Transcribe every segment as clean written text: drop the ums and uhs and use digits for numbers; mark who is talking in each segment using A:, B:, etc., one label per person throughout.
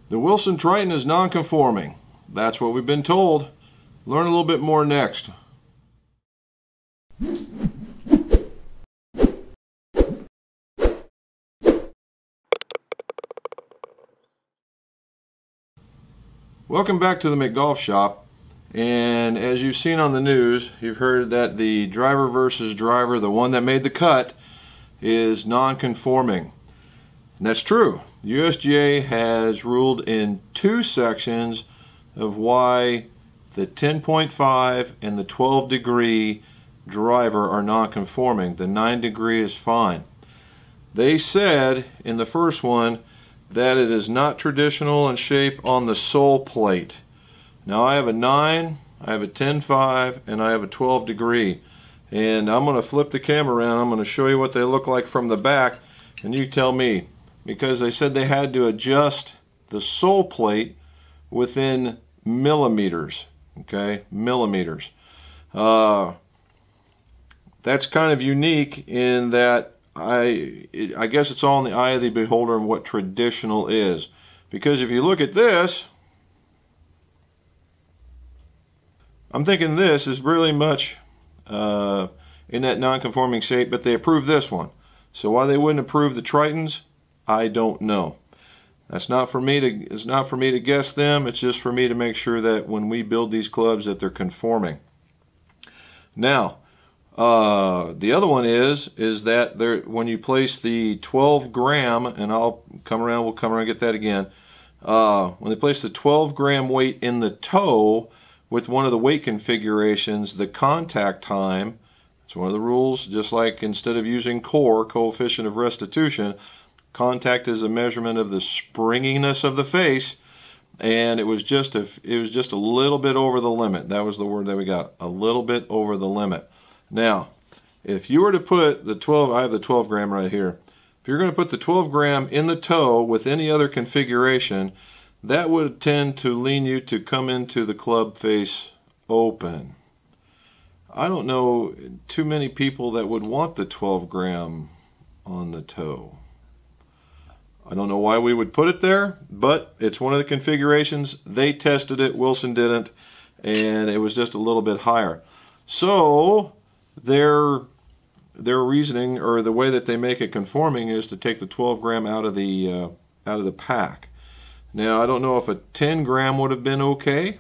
A: The Wilson Triton is non-conforming. That's what we've been told. Learn a little bit more next. Welcome back to the McGolf Shop. And as you've seen on the news, you've heard that the driver versus driver, the one that made the cut, is non-conforming. And that's true. USGA has ruled in two sections of why the 10.5 and the 12 degree driver are non-conforming. The 9 degree is fine. They said in the first one that it is not traditional in shape on the sole plate. Now I have a 9, I have a 10.5, and I have a 12 degree. And I'm going to flip the camera around. I'm going to show you what they look like from the back, and you tell me. Because they said they had to adjust the sole plate within millimeters. Okay, millimeters. That's kind of unique in that I guess it's all in the eye of the beholder and what traditional is. Because if you look at this, I'm thinking this is really much in that non-conforming shape, but they approved this one. So why they wouldn't approve the Tritons, I don't know. It's not for me to guess them. It's just for me to make sure that when we build these clubs that they're conforming. Now, the other one is that when you place the 12 gram, and we'll come around and get that again. When they place the 12 gram weight in the toe with one of the weight configurations, the contact time, it's one of the rules, just like instead of using core, coefficient of restitution, contact is a measurement of the springiness of the face, and it was just a little bit over the limit. That was the word that we got, a little bit over the limit. Now, if you were to put the 12, I have the 12 gram right here. If you're going to put the 12 gram in the toe with any other configuration, that would tend to lean you to come into the club face open. I don't know too many people that would want the 12 gram on the toe. I don't know why we would put it there, but it's one of the configurations. They tested it, Wilson didn't, and it was just a little bit higher. So their reasoning, or the way that they make it conforming, is to take the 12 gram out of the pack. Now I don't know if a 10 gram would have been okay,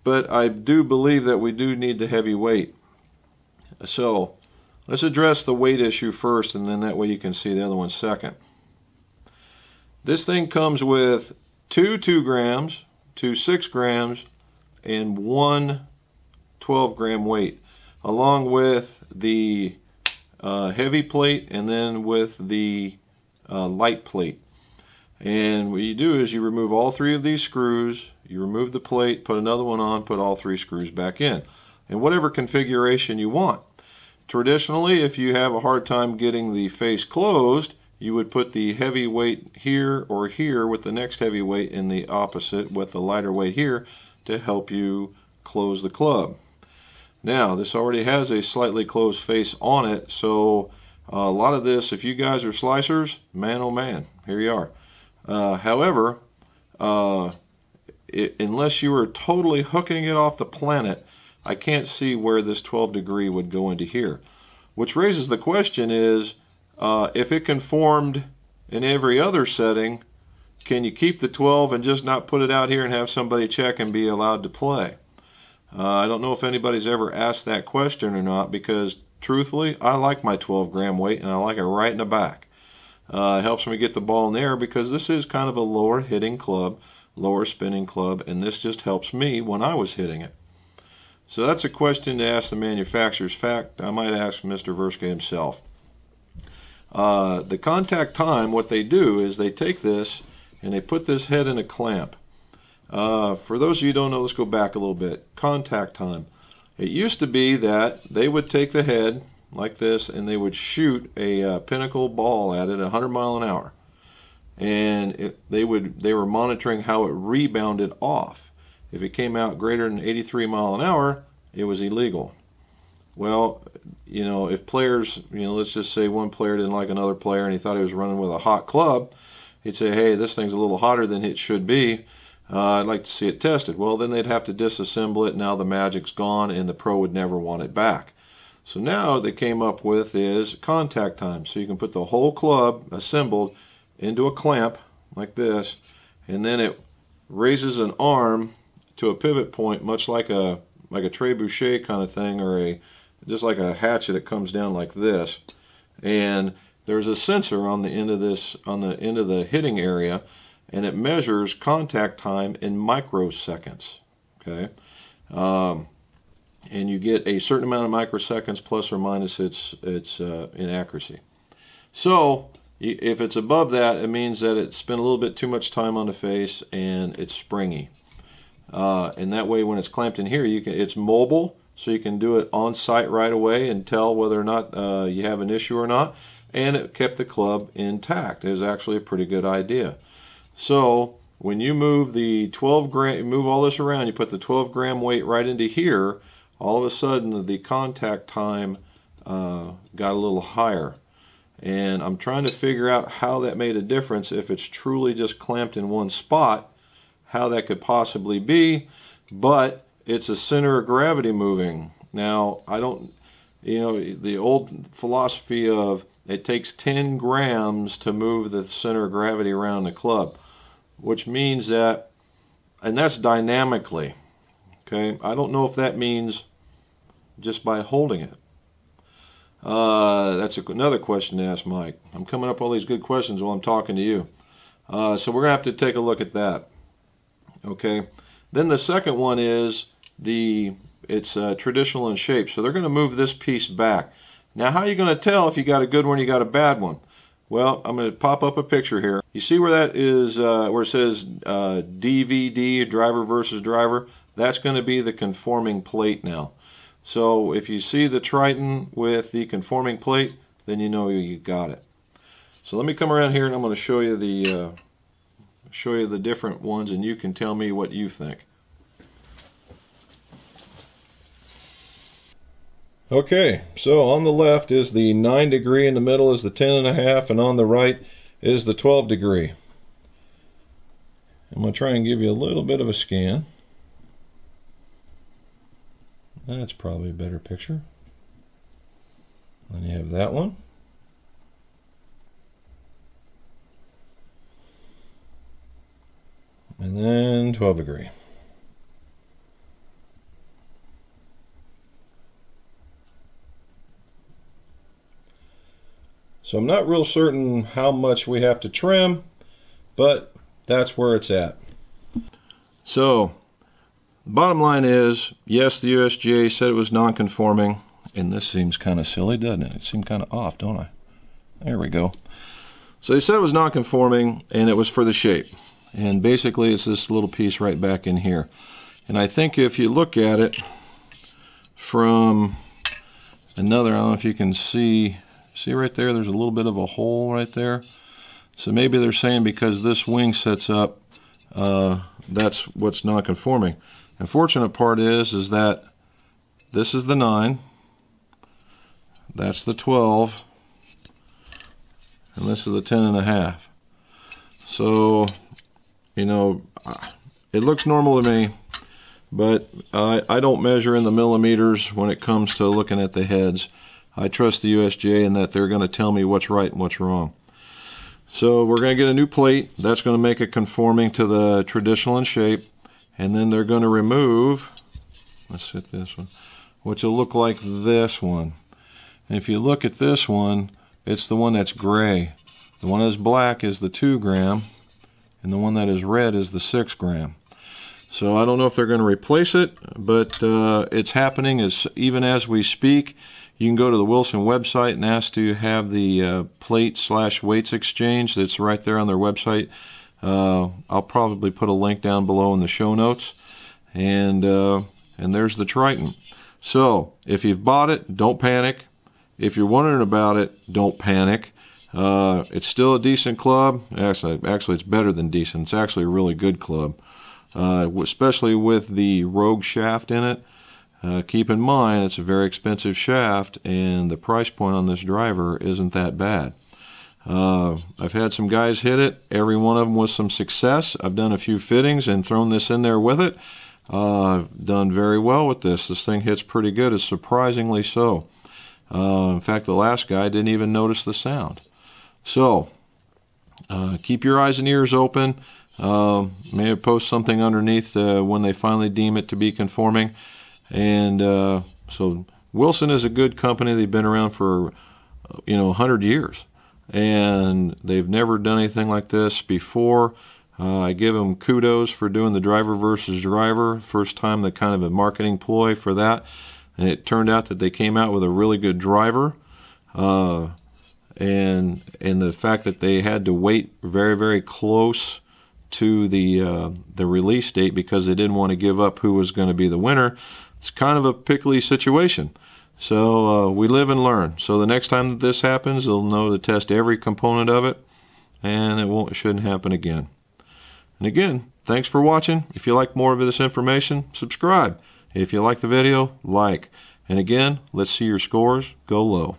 A: but I do believe that we do need the heavy weight. So let's address the weight issue first, and then that way you can see the other one second. This thing comes with two 2 grams, 2 6 grams, and one 12 gram weight, along with the heavy plate and then with the light plate. And what you do is you remove all 3 of these screws, you remove the plate, put another one on, put all 3 screws back in whatever configuration you want. Traditionally, if you have a hard time getting the face closed, you would put the heavy weight here or here with the next heavy weight in the opposite with the lighter weight here to help you close the club. Now, this already has a slightly closed face on it, so a lot of this, if you guys are slicers, man oh man, here you are. However, unless you were totally hooking it off the planet, I can't see where this 12 degree would go into here. Which raises the question is, if it conformed in every other setting, can you keep the 12 and just not put it out here and have somebody check and be allowed to play? I don't know if anybody's ever asked that question or not, because truthfully, I like my 12 gram weight and I like it right in the back. It helps me get the ball in the air because this is kind of a lower hitting club, lower spinning club, and this just helps me when I was hitting it. So that's a question to ask the manufacturers. In fact, I might ask Mr. Verska himself. The contact time, what they do is they take this and they put this head in a clamp. For those of you who don't know, let's go back a little bit. Contact time. It used to be that they would take the head like this and they would shoot a pinnacle ball at it at 100 miles an hour. And they were monitoring how it rebounded off. If it came out greater than 83 miles an hour, it was illegal. Well, you know, if players, let's just say one player didn't like another player and he thought he was running with a hot club, he'd say, hey, this thing's a little hotter than it should be. I'd like to see it tested. Well, then they'd have to disassemble it. Now the magic's gone and the pro would never want it back. So now what they came up with is contact time. So you can put the whole club assembled into a clamp like this, and then it raises an arm to a pivot point, much like a trebuchet kind of thing, or just like a hatchet. It comes down like this, and there's a sensor on the end of this, on the end of the hitting area, and it measures contact time in microseconds. Okay, and you get a certain amount of microseconds plus or minus its inaccuracy. So if it's above that, it means that it spent a little bit too much time on the face and it's springy. And that way, when it's clamped in here, it's mobile, so you can do it on site right away and tell whether or not you have an issue or not. And it kept the club intact. It was actually a pretty good idea. So when you move the 12 gram, you move all this around, you put the 12 gram weight right into here, all of a sudden the contact time got a little higher. And I'm trying to figure out how that made a difference. If it's truly just clamped in one spot, how that could possibly be, but it's a center of gravity moving. Now, I don't, the old philosophy of it takes 10 grams to move the center of gravity around the club, which means that, and that's dynamically, okay? I don't know if that means just by holding it. That's another question to ask Mike. I'm coming up with all these good questions while I'm talking to you. So we're going to have to take a look at that. Okay. Then the second one is it's traditional in shape. So they're going to move this piece back. Now, how are you going to tell if you got a good one or you got a bad one? Well, I'm going to pop up a picture here. You see where that is, where it says DVD, driver versus driver? That's going to be the conforming plate now. So if you see the Triton with the conforming plate, then you know you got it. So let me come around here and I'm going to show you the different ones, and you can tell me what you think. Okay, so on the left is the 9 degree, in the middle is the 10.5, and on the right is the 12 degree. I'm going to try and give you a little bit of a scan. That's probably a better picture. Then you have that one. And then 12 degree. So I'm not real certain how much we have to trim, but that's where it's at. So bottom line is, yes, the USGA said it was non-conforming, and this seems kind of silly, doesn't it? It seemed kind of off, don't I? There we go. So they said it was non-conforming, and it was for the shape. And basically it's this little piece right back in here. And I think if you look at it from another, I don't know if you can see right there, there's a little bit of a hole right there. So maybe they're saying because this wing sets up, that's what's non-conforming. Unfortunate part is that this is the 9, that's the 12, and this is the 10.5. So, it looks normal to me, but I don't measure in the millimeters when it comes to looking at the heads. I trust the USGA in that they're going to tell me what's right and what's wrong. So we're going to get a new plate. That's going to make it conforming to the traditional in shape. And then they're going to remove, let's hit this one, which will look like this one. And if you look at this one, it's the one that's gray. The one that's black is the 2 gram, and the one that is red is the 6 gram. So I don't know if they're going to replace it, but it's happening even as we speak. You can go to the Wilson website and ask to have the plate/weights exchange. That's right there on their website. I'll probably put a link down below in the show notes. And there's the Triton. So if you've bought it, don't panic. If you're wondering about it, don't panic. It's still a decent club. Actually, it's better than decent. It's actually a really good club, especially with the Rogue shaft in it. Keep in mind, it's a very expensive shaft, and the price point on this driver isn't that bad. I've had some guys hit it, every one of them with some success. I've done a few fittings and thrown this in there with it. I've done very well with this. This thing hits pretty good, it's surprisingly so. In fact, the last guy didn't even notice the sound. So, keep your eyes and ears open. May post something underneath when they finally deem it to be conforming. And so Wilson is a good company. They've been around for 100 years, and they've never done anything like this before. I give them kudos for doing the driver versus driver. First time, the kind of a marketing ploy for that, and it turned out that they came out with a really good driver. And the fact that they had to wait very, very close to the release date because they didn't want to give up who was going to be the winner. It's kind of a pickly situation. So we live and learn. So the next time that this happens, they'll know to test every component of it, and it shouldn't happen again. And again, thanks for watching. If you like more of this information, subscribe. If you like the video, like. And again, let's see your scores go low.